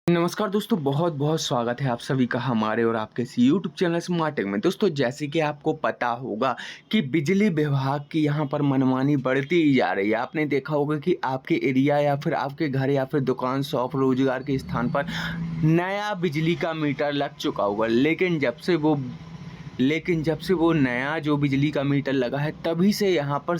नमस्कार दोस्तों, बहुत बहुत स्वागत है आप सभी का हमारे और आपके इस यूट्यूब चैनल स्मार्ट टेक में। दोस्तों, जैसे कि आपको पता होगा कि बिजली विभाग की यहाँ पर मनमानी बढ़ती ही जा रही है। आपने देखा होगा कि आपके एरिया या फिर आपके घर या फिर दुकान, शॉप, रोजगार के स्थान पर नया बिजली का मीटर लग चुका होगा, लेकिन जब से वो नया जो बिजली का मीटर लगा है, तभी से यहाँ पर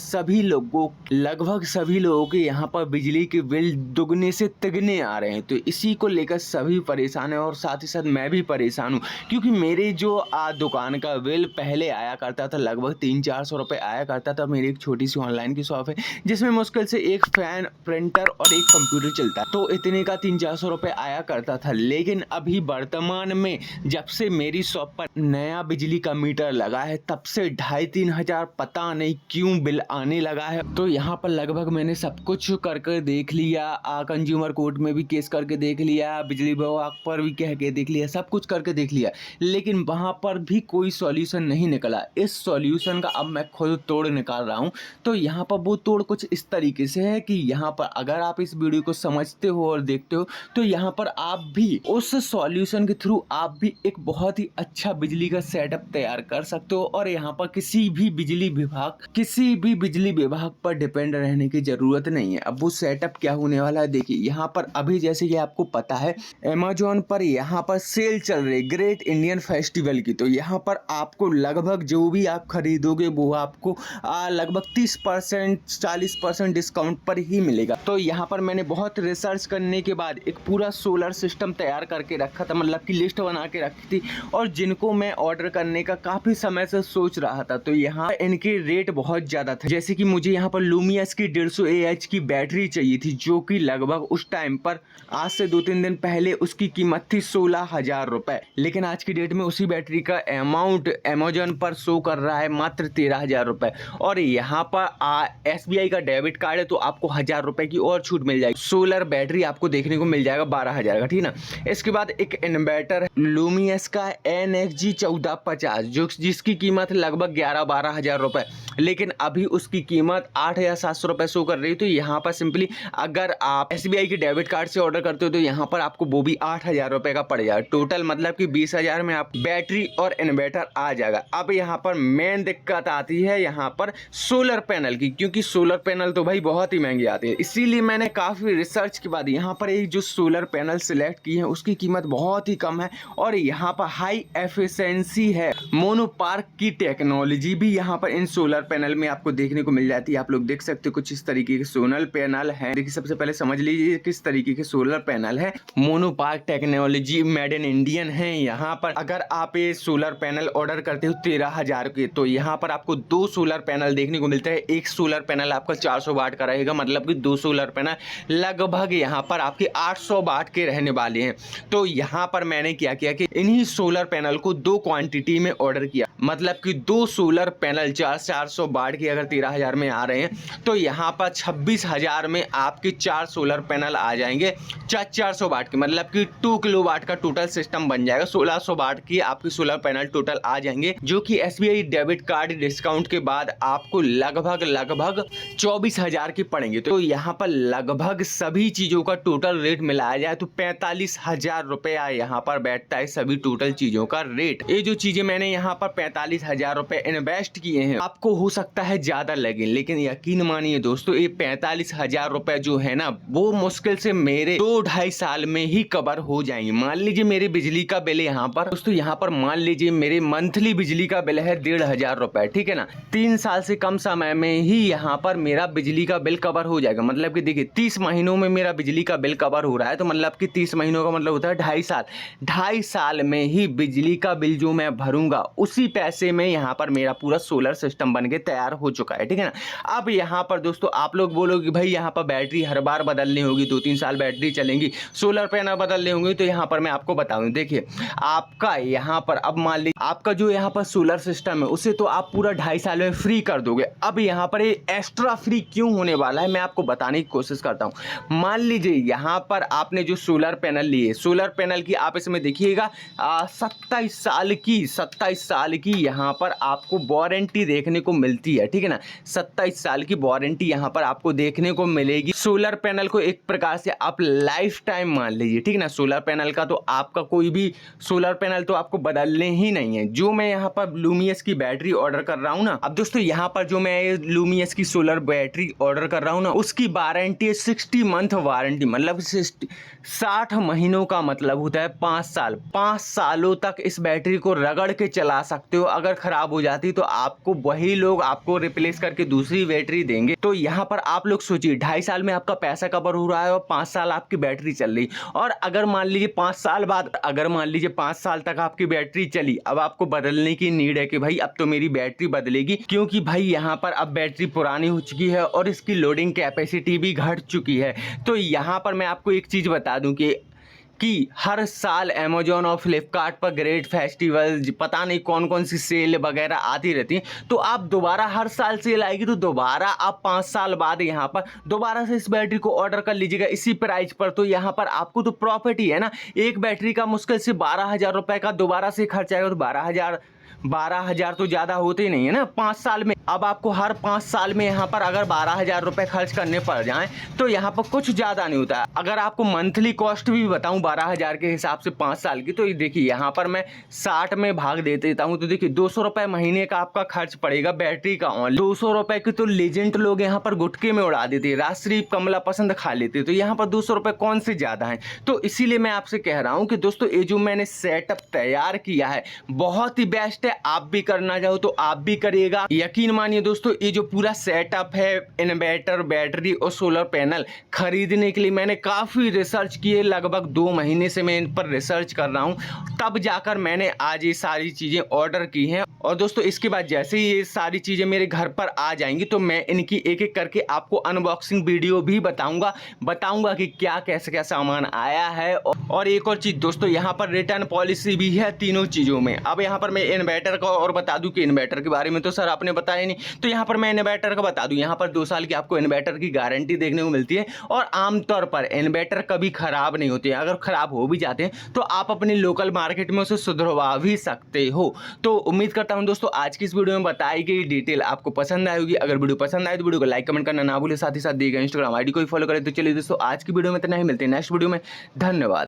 लगभग सभी लोगों के यहाँ पर बिजली के बिल दुगने से तिगने आ रहे हैं। तो इसी को लेकर सभी परेशान हैं और साथ ही साथ मैं भी परेशान हूँ, क्योंकि मेरे जो दुकान का बिल पहले आया करता था, लगभग 300-400 रुपये आया करता था। मेरी एक छोटी सी ऑनलाइन की शॉप है जिसमें मुश्किल से एक फैन, प्रिंटर और एक कंप्यूटर चलता है, तो इतने का 300-400 रुपये आया करता था। लेकिन अभी वर्तमान में जब से मेरी शॉप पर नया बिजली का मीटर लगा है, तब से 2,500-3 हजार पता नहीं क्यों बिल आने लगा है। तो यहाँ पर लगभग मैंने सब कुछ करके देख लिया, कंज्यूमर कोर्ट में भी केस करके देख लिया, बिजली विभाग पर भी कह के देख लिया, सब कुछ करके देख लिया, लेकिन वहाँ पर भी कोई सॉल्यूशन नहीं निकला। इस सॉल्यूशन का अब मैं खुद तोड़ निकाल रहा हूँ। तो यहाँ पर वो तोड़ कुछ इस तरीके से है कि यहाँ पर अगर आप इस वीडियो को समझते हो और देखते हो, तो यहाँ पर आप भी उस सॉल्यूशन के थ्रू आप भी एक बहुत ही अच्छा बिजली का सेटअप तैयार कर सकते हो और यहाँ पर किसी भी बिजली विभाग पर डिपेंड रहने की जरूरत नहीं है। अब वो सेटअप क्या होने वाला है, देखिए यहाँ पर अभी जैसे कि आपको पता है, अमेज़न पर यहाँ पर सेल चल रही ग्रेट इंडियन फेस्टिवल की। तो यहाँ पर आपको लगभग जो भी आप खरीदोगे वो आपको लगभग 30% 40% डिस्काउंट पर ही मिलेगा। तो यहाँ पर मैंने बहुत रिसर्च करने के बाद एक पूरा सोलर सिस्टम तैयार करके रखा था, मतलब कि लिस्ट बना के रखी थी, और जिनको मैं ऑर्डर करने का काफ़ी समय से सोच रहा था। तो यहाँ इनके रेट बहुत ज़्यादा थे, जैसे कि मुझे यहाँ पर लूमियस की 150 AH की बैटरी चाहिए थी, जो कि लगभग उस टाइम पर आज से 2-3 दिन पहले उसकी कीमत थी 16,000 रुपये। लेकिन आज की डेट में उसी बैटरी का अमाउंट अमेज़न पर शो कर रहा है मात्र 13,000 रुपये। और यहाँ पर SBI का डेबिट कार्ड है, तो आपको 1,000 रुपये की और छूट मिल जाएगी। सोलर बैटरी आपको देखने को मिल जाएगा 12,000 का, ठीक ना। इसके बाद एक इन्वर्टर है लूमियस का NXG 1450, जिसकी कीमत लगभग 11-12 हजार रुपये, लेकिन अभी उसकी कीमत 8,700 रुपये शो कर रही है। तो यहाँ पर सिंपली अगर आप SBI के डेबिट कार्ड से ऑर्डर करते हो, तो यहाँ पर आपको वो भी 8,000 रुपये का पड़ जाएगा। टोटल मतलब कि 20,000 में आप बैटरी और इन्वर्टर आ जाएगा। अब यहाँ पर मेन दिक्कत आती है यहाँ पर सोलर पैनल की, क्योंकि सोलर पैनल तो भाई बहुत ही महंगी आती है। इसीलिए मैंने काफ़ी रिसर्च के बाद यहाँ पर एक जो सोलर पैनल सिलेक्ट की है, उसकी कीमत बहुत ही कम है और यहाँ पर हाई एफिशिएंसी है। मोनोपार्क की टेक्नोलॉजी भी यहाँ पर इन सोलर पैनल में आपको देखने को मिल जाती है। आप लोग देख सकते हो कुछ इस तरीके के सोलर पैनल हैं। देखिए, सबसे पहले समझ लीजिए किस तरीके के सोलर पैनल है। मोनोपार्क टेक्नोलॉजी मेड इन इंडियन है। यहाँ पर अगर आप ये सोलर पैनल ऑर्डर करते हो 13,000 के, तो यहाँ पर आपको 2 सोलर पैनल देखने को मिलता है। एक सोलर पैनल आपका 400 वाट का रहेगा, मतलब कि 2 सोलर पैनल लगभग यहाँ पर आपके 800 वाट के रहने वाले हैं। तो यहाँ पर मैंने क्या किया कि इन्हीं सोलर पैनल को 2 क्वांटिटी में ऑर्डर किया, मतलब कि 2 सोलर पैनल 400 वाट की अगर 13,000 में आ रहे हैं, तो यहाँ पर 26,000 में आपके 4 सोलर पैनल आ जाएंगे 400 वाट के, मतलब कि 2 किलोवाट का टोटल सिस्टम बन जाएगा। 1,600 वाट की आपकी सोलर पैनल टोटल आ जाएंगे, जो कि SBI डेबिट कार्ड डिस्काउंट के बाद आपको लगभग 24,000 के पड़ेंगे। तो यहाँ पर लगभग सभी चीज़ों का टोटल रेट मिलाया जाए तो 45,000 रुपया यहाँ पर बैठता है सभी टोटल चीज़ों का रेट। ये जो चीज़ें मैंने यहाँ पर 45,000 रुपये इन्वेस्ट किए हैं, आपको हो सकता है ज़्यादा लगे, लेकिन यकीन मानिए दोस्तों, ये 45,000 रुपये जो है ना, वो मुश्किल से मेरे 2-2.5 साल में ही कवर हो जाएंगे। मान लीजिए मेरे बिजली का बिल यहाँ पर दोस्तों, यहाँ पर मान लीजिए मेरे मंथली बिजली का बिल है 1,500 रुपये, ठीक है ना। 3 साल से कम समय में ही यहाँ पर मेरा बिजली का बिल कवर हो जाएगा। मतलब कि देखिए, 30 महीनों में मेरा बिजली का बिल कवर हो रहा है, तो मतलब कि 30 महीनों का मतलब होता है 2.5 साल। 2.5 साल में ही बिजली का बिल जो मैं भरूंगा, उसी पैसे में यहाँ पर मेरा पूरा सोलर सिस्टम बन के तैयार हो चुका है, ठीक है ना। अब यहाँ पर दोस्तों आप लोग बोलोगे भाई यहाँ पर बैटरी हर बार बदलनी होगी, 2-3 साल बैटरी चलेंगी, सोलर पैनल बदलने होंगे। तो यहाँ पर मैं आपको बताऊँ, देखिए आपका यहाँ पर अब मान लीजिए आपका जो यहाँ पर सोलर सिस्टम है, उसे तो आप पूरा 2.5 साल में फ्री कर दोगे। अब यहाँ पर ये एक्स्ट्रा फ्री क्यों होने वाला है, मैं आपको बताने की कोशिश करता हूँ। मान लीजिए यहाँ पर आपने जो सोलर पैनल लिए, सोलर पैनल की आप इसमें देखिएगा 27 साल की यहाँ पर आपको वारंटी देखने को मिलती है, ठीक है ना। 27 साल की वारंटी यहाँ पर आपको देखने को मिलेगी। सोलर पैनल को एक प्रकार से आप लाइफ टाइम मान लीजिए, ठीक है ना। सोलर पैनल का तो आपका कोई भी सोलर पैनल तो आपको बदलने ही नहीं है। जो मैं यहाँ पर लूमियस की बैटरी ऑर्डर कर रहा हूँ ना, अब दोस्तों यहाँ पर जो मैं लूमियस की सोलर बैटरी ऑर्डर कर रहा हूँ ना, उसकी वारंटी है 60 मंथ वारंटी, मतलब 60 महीनों का मतलब होता है 5 साल। 5 सालों तक इस बैटरी को रगड़ के चला सकते हो। अगर खराब हो जाती तो आपको वही लोग आपको रिप्लेस करके दूसरी बैटरी देंगे। तो यहाँ पर आप लोग सोचिए 2.5 साल में आपका पैसा कवर हो रहा है और 5 साल आपकी बैटरी चल रही। और अगर मान लीजिए 5 साल बाद, अगर मान लीजिए 5 साल तक आपकी बैटरी चली, अब आपको बदलने की नीड है कि भाई अब तो मेरी बैटरी बदलेगी, क्योंकि भाई यहाँ पर अब बैटरी पुरानी हो चुकी है और इसकी लोडिंग कैपेसिटी भी घट चुकी है। तो यहाँ पर मैं आपको एक चीज़ बता दूं कि हर साल अमेजोन और फ्लिपकार्ट पर ग्रेट फेस्टिवल, पता नहीं कौन कौन सी सेल वगैरह आती रहती हैं। तो आप दोबारा हर साल सेल आएगी तो दोबारा आप 5 साल बाद यहाँ पर दोबारा से इस बैटरी को ऑर्डर कर लीजिएगा इसी प्राइस पर। तो यहाँ पर आपको तो प्रॉफिट ही है ना। एक बैटरी का मुश्किल से 12,000 रुपये का दोबारा से खर्च आएगा। तो 12,000 तो ज़्यादा होते ही नहीं है ना 5 साल में। अब आपको हर 5 साल में यहाँ पर अगर 12,000 रुपये खर्च करने पड़ जाएं तो यहाँ पर कुछ ज़्यादा नहीं होता है। अगर आपको मंथली कॉस्ट भी बताऊँ 12,000 के हिसाब से 5 साल की, तो ये देखिए यहाँ पर मैं 60 में भाग दे देता हूँ तो देखिए 200 रुपये महीने का आपका खर्च पड़ेगा बैटरी का। ऑन 200 रुपये की तो लेजेंड लोग यहाँ पर गुटके में उड़ा देते, राजश्री कमला पसंद खा लेते, तो यहाँ पर 200 रुपये कौन से ज़्यादा हैं। तो इसीलिए मैं आपसे कह रहा हूँ कि दोस्तों ये जो मैंने सेटअप तैयार किया है बहुत ही बेस्ट है। आप भी करना चाहो तो आप भी करिएगा। यकीन मानिए दोस्तों, ये जो पूरा सेटअप है इन्वर्टर, बैटरी और सोलर पैनल खरीदने के लिए मैंने काफ़ी रिसर्च किए। लगभग 2 महीने से मैं इन पर रिसर्च कर रहा हूँ, तब जाकर मैंने आज ये सारी चीज़ें ऑर्डर की हैं। और दोस्तों इसके बाद जैसे ही ये सारी चीज़ें मेरे घर पर आ जाएंगी तो मैं इनकी एक एक करके आपको अनबॉक्सिंग वीडियो भी बताऊंगा कि क्या कैसे क्या सामान आया है। और एक और चीज़ दोस्तों, यहाँ पर रिटर्न पॉलिसी भी है तीनों चीज़ों में। अब यहाँ पर मैं इन्वर्टर का और बता दूं कि इन्वर्टर के बारे में तो सर आपने बताया नहीं, तो यहाँ पर मैं इन्वर्टर का बता दूं। यहाँ पर 2 साल की आपको इन्वर्टर की गारंटी देखने को मिलती है और आमतौर पर इन्वर्टर कभी खराब नहीं होते हैं। अगर खराब हो भी जाते हैं तो आप अपने लोकल मार्केट में उसे सुधरवा भी सकते हो। तो उम्मीद करता हूं दोस्तों आज की इस वीडियो में बताई गई डिटेल आपको पसंद आएगी। अगर वीडियो पसंद आए तो वीडियो को लाइक कमेंट करना ना भूले, साथ ही साथ दिए गए इंस्टाग्राम आईडी को फॉलो करें। तो चलिए दोस्तों आज की वीडियो में इतना ही, मिलते हैं नेक्स्ट वीडियो में। धन्यवाद।